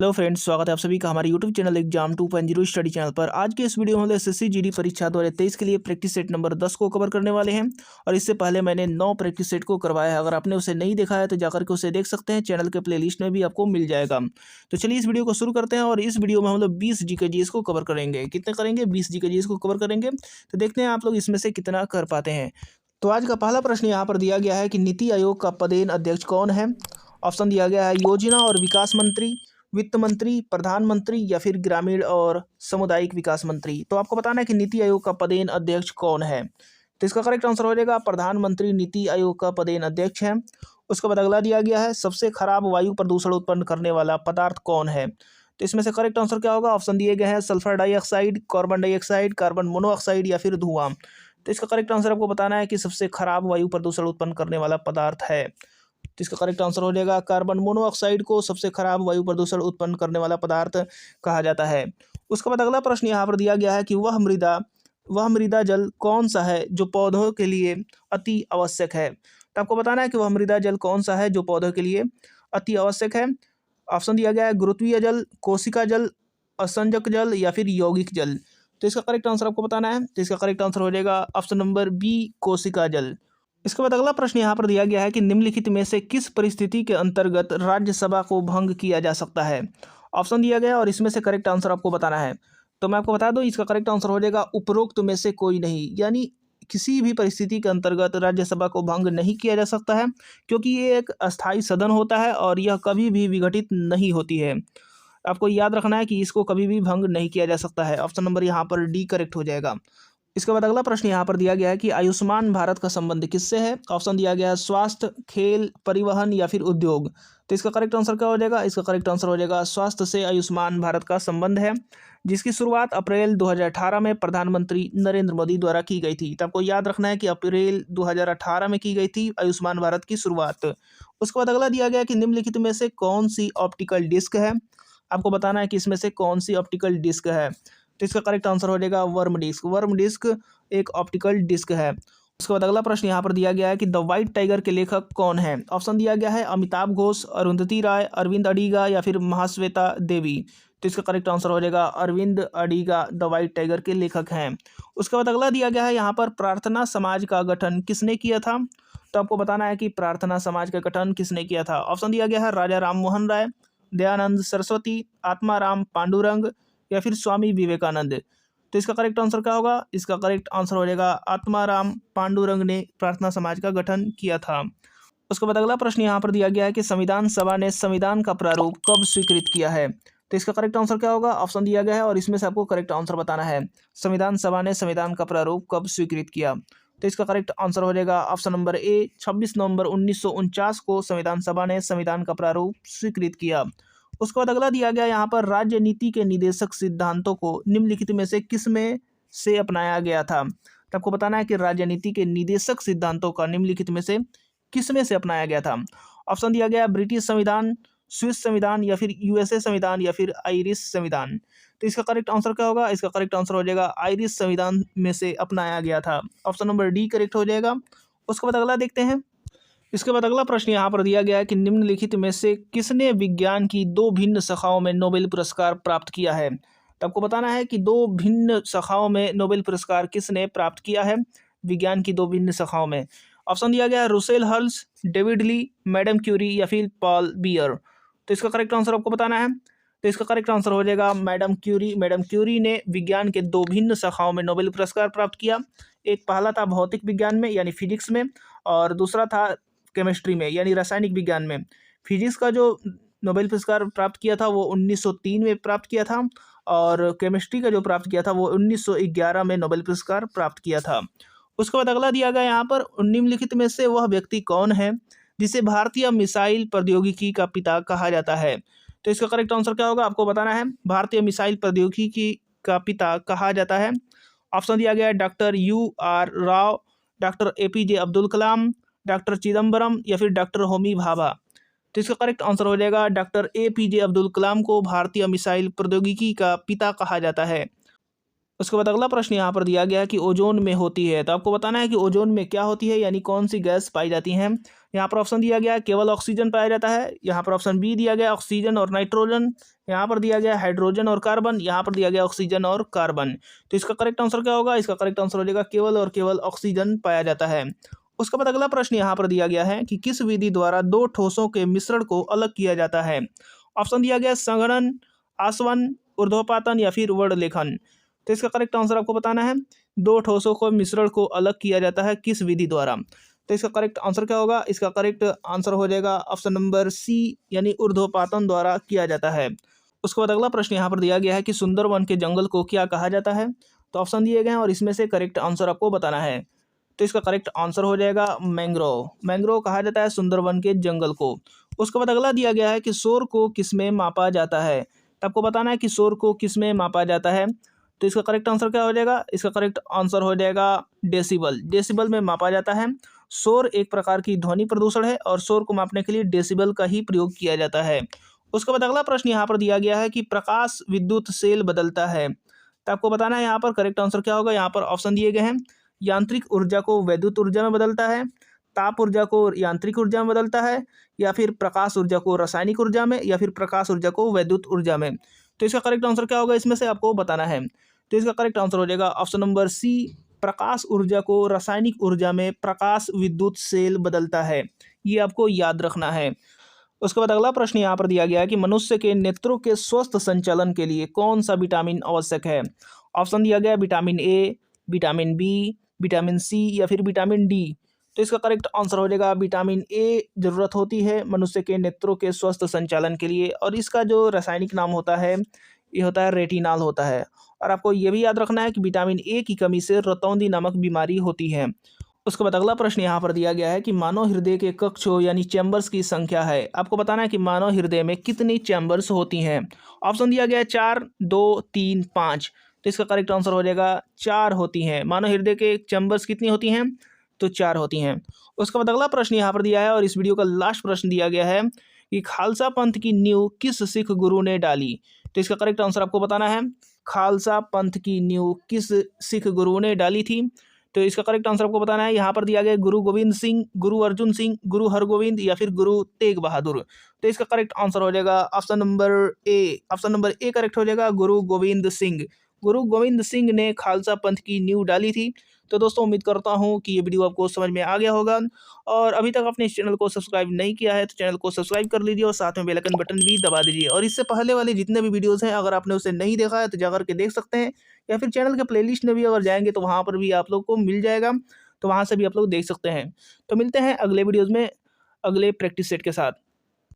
Hello friends, स्वागत है आप सभी का हमारे YouTube channel exam 2.0 study channel पर। आज के इस वीडियो में हम एसएससी जीडी परीक्षा 2023 के लिए प्रैक्टिस सेट नंबर 10 को कवर करने वाले हैं। और इससे पहले मैंने 9 प्रैक्टिस सेट को करवाया है। अगर आपने उसे नहीं देखा है तो जाकर के उसे देख सकते हैं, चैनल के प्लेलिस्ट में भी आपको मिल जाएगा। तो चलिए इस वीडियो को शुरू करते हैं। और इस वीडियो में हम लोग 20 जीके जीएस को कवर करेंगे। कितने करेंगे? 20 जीके जीएस को कवर करेंगे। तो देखते हैं आप लोग इसमें से कितना कर पाते हैं। तो आज का पहला प्रश्न यहाँ पर दिया गया है कि नीति आयोग का पदेन अध्यक्ष कौन है। ऑप्शन दिया गया है योजना और विकास मंत्री, वित्त मंत्री, प्रधानमंत्री या फिर ग्रामीण और सामुदायिक विकास मंत्री। तो आपको बताना है कि नीति आयोग का पदेन अध्यक्ष कौन है। तो इसका करेक्ट आंसर हो जाएगा प्रधानमंत्री नीति आयोग का पदेन अध्यक्ष है। उसके बाद अगला दिया गया है सबसे खराब वायु प्रदूषण उत्पन्न करने वाला पदार्थ कौन है। तो इसमें से करेक्ट आंसर क्या होगा? ऑप्शन दिए गए हैं sulphur dioxide, carbon dioxide, carbon monoxide या फिर धुआं। तो इसका करेक्ट आंसर आपको बताना है कि सबसे खराब वायु प्रदूषण उत्पन्न करने वाला पदार्थ है। तो इसका करेक्ट आंसर हो जाएगा कार्बन मोनोऑक्साइड को सबसे खराब वायु प्रदूषण उत्पन्न करने वाला पदार्थ कहा जाता है। उसके बाद अगला प्रश्न यहाँ पर दिया गया है कि वह मृदा जल कौन सा है जो पौधों के लिए अति आवश्यक है। तो आपको बताना है कि वह मृदा जल कौन सा है जो पौधों के लिए अति आवश्यक है। ऑप्शन दिया गया है गुरुत्वीय जल, कोशिका जल, असंजक जल या फिर यौगिक जल। तो इसका करेक्ट आंसर आपको बताना है। तो इसका करेक्ट आंसर हो जाएगा ऑप्शन नंबर बी, कोशिका जल। इसके बाद अगला प्रश्न यहाँ पर दिया गया है कि निम्नलिखित में से किस परिस्थिति के अंतर्गत राज्यसभा को भंग किया जा सकता है। ऑप्शन दिया गया और इसमें से करेक्ट आंसर आपको बताना है। तो मैं आपको बता दूं, इसका करेक्ट आंसर हो जाएगा उपरोक्त में से कोई नहीं। यानी किसी भी परिस्थिति के अंतर्गत राज्यसभा को भंग नहीं किया जा सकता है, क्योंकि ये एक अस्थायी सदन होता है और यह कभी भी विघटित नहीं होती है। आपको याद रखना है कि इसको कभी भी भंग नहीं किया जा सकता है। ऑप्शन नंबर यहाँ पर डी करेक्ट हो जाएगा। इसके बाद अगला प्रश्न यहाँ पर दिया गया है कि आयुष्मान भारत का संबंध किससे है। ऑप्शन दिया गया है स्वास्थ्य, खेल, परिवहन या फिर उद्योग। तो इसका करेक्ट आंसर क्या हो जाएगा? इसका करेक्ट आंसर हो जाएगा स्वास्थ्य से आयुष्मान भारत का संबंध है, जिसकी शुरुआत अप्रैल 2018 में प्रधानमंत्री नरेंद्र मोदी द्वारा की गई थी। तो आपको याद रखना है कि अप्रैल 2018 में की गई थी आयुष्मान भारत की शुरुआत। उसके बाद अगला दिया गया कि निम्नलिखित में से कौन सी ऑप्टिकल डिस्क है। आपको बताना है कि इसमें से कौन सी ऑप्टिकल डिस्क है। तो इसका करेक्ट आंसर हो जाएगा वर्म डिस्क। वर्म डिस्क एक ऑप्टिकल डिस्क है। उसके बाद अगला प्रश्न यहाँ पर दिया गया है कि द वाइट टाइगर के लेखक कौन है। ऑप्शन दिया गया है अमिताभ घोष, अरुंधति राय, अरविंद अडिगा या फिर महाश्वेता देवी। तो इसका करेक्ट आंसर हो जाएगा Arvind Adiga the White Tiger के लेखक हैं। उसके बाद अगला दिया गया है यहाँ पर प्रार्थना समाज का गठन किसने किया था। तो आपको बताना है कि प्रार्थना समाज का गठन किसने किया था। ऑप्शन दिया गया है राजा राम मोहन राय, दयानंद सरस्वती, आत्माराम पांडुरंग या फिर स्वामी विवेकानंद। तो इसका करेक्ट आंसर क्या होगा? इसका करेक्ट आंसर हो जाएगा आत्माराम पांडुरंग ने प्रार्थना समाज का गठन किया था। उसके बाद अगला प्रश्न यहाँ पर दिया गया है कि संविधान सभा ने संविधान का प्रारूप कब स्वीकृत किया है। तो इसका करेक्ट आंसर क्या होगा? ऑप्शन दिया गया है और इसमें से आपको करेक्ट आंसर बताना है। संविधान सभा ने संविधान का प्रारूप कब स्वीकृत किया। तो इसका करेक्ट आंसर हो जाएगा ऑप्शन नंबर ए, 26 नवंबर 1949 को संविधान सभा ने संविधान का प्रारूप स्वीकृत किया। उसके बाद अगला दिया गया यहाँ पर राज्य नीति के निदेशक सिद्धांतों को निम्नलिखित में से किस में से अपनाया गया था। तो आपको बताना है कि राज्य नीति के निदेशक सिद्धांतों का निम्नलिखित में से किस में से अपनाया गया था। ऑप्शन दिया गया ब्रिटिश संविधान, स्विस संविधान या फिर यूएसए संविधान या फिर आयरिश संविधान। तो इसका करेक्ट आंसर क्या होगा? इसका करेक्ट आंसर हो जाएगा आयरिश संविधान में से अपनाया गया था। ऑप्शन नंबर डी करेक्ट हो जाएगा। उसके बाद अगला देखते हैं। इसके बाद अगला प्रश्न यहाँ पर दिया गया है कि निम्नलिखित में से किसने विज्ञान की 2 भिन्न शाखाओं में नोबेल पुरस्कार प्राप्त किया है। तो आपको बताना है कि 2 भिन्न शाखाओं में नोबेल पुरस्कार किसने प्राप्त किया है, विज्ञान की 2 भिन्न शाखाओं में। ऑप्शन दिया गया है Russell Hulse, David Lee, madam Curie या फिर पॉल बियर। तो इसका करेक्ट आंसर आपको बताना है। तो इसका करेक्ट आंसर हो जाएगा मैडम क्यूरी। मैडम क्यूरी ने विज्ञान के 2 भिन्न शाखाओं में नोबेल पुरस्कार प्राप्त किया। एक पहला था भौतिक विज्ञान में यानी फिजिक्स में, और दूसरा था केमिस्ट्री में यानी रासायनिक विज्ञान में। फिजिक्स का जो नोबेल पुरस्कार प्राप्त किया था वो 1903 में प्राप्त किया था, और केमिस्ट्री का जो प्राप्त किया था वो 1911 में नोबेल पुरस्कार प्राप्त किया था। उसके बाद अगला दिया गया यहाँ पर निम्नलिखित में से वह व्यक्ति कौन है जिसे भारतीय मिसाइल प्रौद्योगिकी का पिता कहा जाता है। तो इसका करेक्ट आंसर क्या होगा? आपको बताना है। भारतीय मिसाइल प्रौद्योगिकी का पिता कहा जाता है। ऑप्शन दिया गया है doctor UR Rao, doctor APJ Abdul Kalam, doctor Chidambaram या फिर डॉक्टर होमी भाभा। तो इसका करेक्ट आंसर हो जाएगा डॉक्टर APJ अब्दुल कलाम को भारतीय मिसाइल प्रौद्योगिकी का पिता कहा जाता है। उसके बाद अगला प्रश्न यहाँ पर दिया गया है कि ओजोन में होती है, तो आपको बताना है कि ओजोन में क्या होती है, यानी कौन सी गैस पाई जाती है। यहाँ पर ऑप्शन दिया गया है केवल ऑक्सीजन पाया जाता है, यहाँ पर ऑप्शन बी दिया गया ऑक्सीजन और नाइट्रोजन, यहाँ पर दिया गया हाइड्रोजन और कार्बन, यहाँ पर दिया गया ऑक्सीजन और कार्बन। तो इसका करेक्ट आंसर क्या होगा, इसका करेक्ट आंसर हो जाएगा केवल और केवल ऑक्सीजन पाया जाता है। उसके बाद अगला प्रश्न यहाँ पर दिया गया है कि किस विधि द्वारा दो ठोसों के मिश्रण को अलग किया जाता है। ऑप्शन दिया गया संघनन, आसवन, ऊर्ध्वपातन या फिर वर्णलेखन। तो इसका करेक्ट आंसर आपको बताना है। दो ठोसों को मिश्रण को अलग किया जाता है किस विधि द्वारा। तो इसका करेक्ट आंसर क्या होगा, इसका करेक्ट आंसर हो जाएगा ऑप्शन नंबर सी, यानी ऊर्ध्वपातन द्वारा किया जाता है। उसके बाद अगला प्रश्न यहाँ पर दिया गया है कि सुंदरवन के जंगल को क्या कहा जाता है। तो ऑप्शन दिए गए हैं और इसमें से करेक्ट आंसर आपको बताना है। तो इसका करेक्ट आंसर हो जाएगा मैंग्रोव। मैंग्रोव कहा जाता है सुंदरवन के जंगल को। उसके बाद अगला दिया गया है कि शोर को किस में मापा जाता है। तो आपको बताना है कि शोर को किस में मापा जाता है। तो इसका करेक्ट आंसर क्या हो जाएगा, इसका करेक्ट आंसर हो जाएगा डेसिबल। डेसिबल में मापा जाता है। शोर एक प्रकार की ध्वनि प्रदूषण है और शोर को मापने के लिए डेसिबल का ही प्रयोग किया जाता है। उसके बाद अगला प्रश्न यहाँ पर दिया गया है कि प्रकाश विद्युत सेल बदलता है। तो आपको बताना है यहाँ पर करेक्ट आंसर क्या होगा। यहाँ पर ऑप्शन दिए गए हैं यांत्रिक ऊर्जा को वैद्युत ऊर्जा में बदलता है, ताप ऊर्जा को यांत्रिक ऊर्जा में बदलता है, या फिर प्रकाश ऊर्जा को रासायनिक ऊर्जा में, या फिर प्रकाश ऊर्जा को वैद्युत ऊर्जा में। तो इसका करेक्ट आंसर क्या होगा, इसमें से आपको बताना है। तो इसका करेक्ट आंसर हो जाएगा ऑप्शन नंबर सी, प्रकाश ऊर्जा को रासायनिक ऊर्जा में प्रकाश विद्युत सेल बदलता है। ये आपको याद रखना है। उसके बाद अगला प्रश्न यहाँ पर दिया गया है कि मनुष्य के नेत्रों के स्वस्थ संचालन के लिए कौन सा विटामिन आवश्यक है। ऑप्शन दिया गया vitamin A, vitamin B, vitamin C या फिर विटामिन डी। तो इसका करेक्ट आंसर हो जाएगा विटामिन ए ज़रूरत होती है मनुष्य के नेत्रों के स्वस्थ संचालन के लिए, और इसका जो रासायनिक नाम होता है ये होता है रेटिनॉल होता है। और आपको ये भी याद रखना है कि विटामिन ए की कमी से रतौंधी नामक बीमारी होती है। उसके बाद अगला प्रश्न यहाँ पर दिया गया है कि मानव हृदय के कक्षों यानी चैम्बर्स की संख्या है। आपको बताना है कि मानव हृदय में कितनी चैम्बर्स होती हैं। ऑप्शन दिया गया है 4, 2, 3, 5। तो इसका करेक्ट आंसर हो जाएगा 4 होती हैं। मानव हृदय के चैम्बर्स कितनी होती हैं, तो 4 होती हैं। उसके बाद अगला प्रश्न यहाँ पर दिया है और इस वीडियो का लास्ट प्रश्न दिया गया है कि खालसा पंथ की नींव किस सिख गुरु ने डाली। तो इसका करेक्ट आंसर आपको बताना है। खालसा पंथ की नींव किस सिख गुरु ने डाली थी। तो इसका करेक्ट आंसर आपको बताना है। यहाँ पर दिया गया गुरु गोविंद सिंह, गुरु अर्जुन सिंह, गुरु हरगोविंद या फिर गुरु तेग बहादुर। तो इसका करेक्ट आंसर हो जाएगा option number A. Option number A correct हो जाएगा गुरु गोविंद सिंह। गुरु गोविंद सिंह ने खालसा पंथ की नींव डाली थी। तो दोस्तों उम्मीद करता हूँ कि ये वीडियो आपको समझ में आ गया होगा, और अभी तक आपने इस चैनल को सब्सक्राइब नहीं किया है तो चैनल को सब्सक्राइब कर लीजिए और साथ में बेल आइकन बटन भी दबा दीजिए। और इससे पहले वाले जितने भी वीडियोस हैं अगर आपने उसे नहीं देखा है तो जाकर के देख सकते हैं, या फिर चैनल के प्लेलिस्ट में भी अगर जाएंगे तो वहाँ पर भी आप लोग को मिल जाएगा, तो वहाँ से भी आप लोग देख सकते हैं। तो मिलते हैं अगले वीडियोज़ में अगले प्रैक्टिस सेट के साथ।